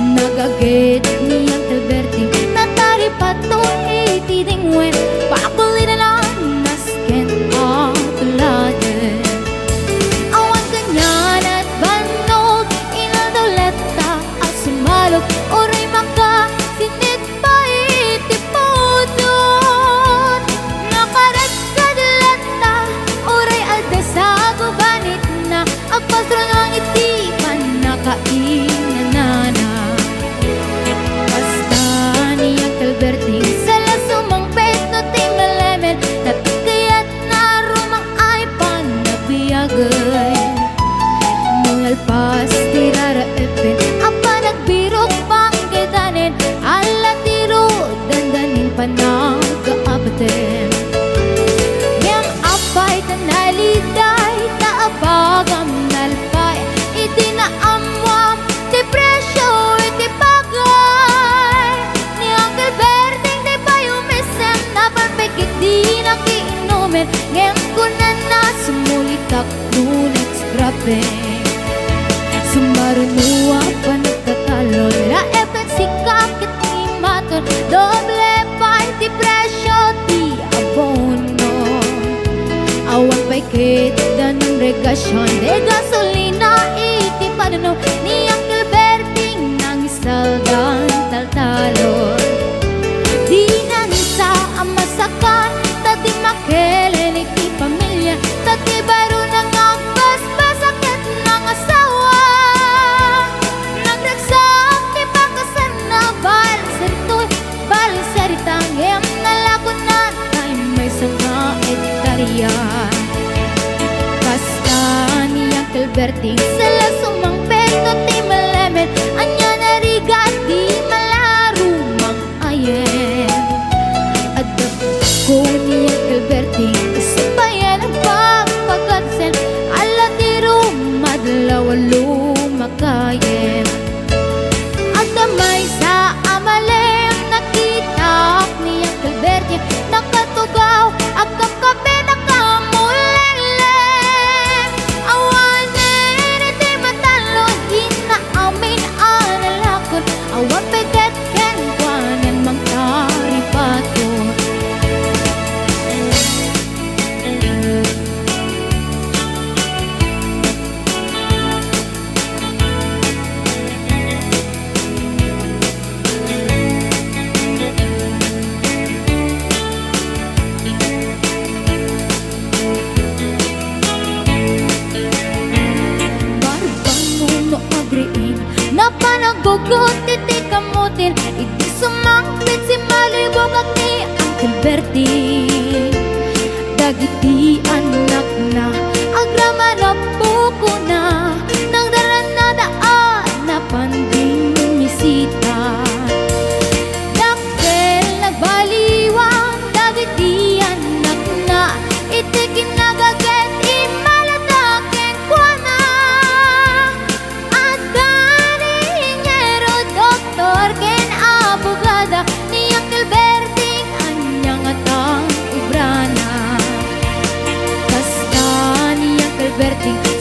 Nagagit niyang Alberti natari pato itidingwen pakulidalan nasken atuladen awan kanyan at banog inadoleta asumalog oray maka sinit pa itipudon nakarat kadalata oray adasago banit na agpastro ng itipan nakainanana Alberting sala sumang peto ti malemen natikayat na rumang ay panabiyagay mungalpas tirara epen apa nagbirok pangkedanen ala tiro dandanin panagkaabaten yang apay tanaliday taabagam nalpay itinaamwam ti presyo iti di nakiinumin ngayon ko na sumulitak ngunit grabe sumarunuwa pa nagtatalon la efek sikakit ni maton doble pa ti presyo ti abono awan pa'y kita ng regasyon de gasolina iti padano ni Uncle Berting nang isaldan taltalon di na nisa ang masakan tati makelen iti pamilya tati baro nang basbasakit ng asawa nagraksak ti pakasan na balisaritang em nalakon na tayo may sanga etarya basta ni Uncle Berting sala sumang peto ti malemen anya narigat di malarumang ayen ko ni Uncle Berting kasabayan ang pagpagkansen ala tiro madlaw lumakayen at damay sa amalem nakita ni Uncle Berting nakatugaw at kakape nakamulelem awanin iti matalon inaamin analakon awan peget kenkwanan mang taripaton napanagugot iti kamutin iti sumangpit si malibog at ni Uncle Berting dagiti anak na agrama na buko na nang daran na daan na panding misita dakkel nagbaliwang dagiti anak na iti kinagaget imalataken kwa na ken abogada ni Uncle Berting anyang atang ibrana basta ni Uncle Berting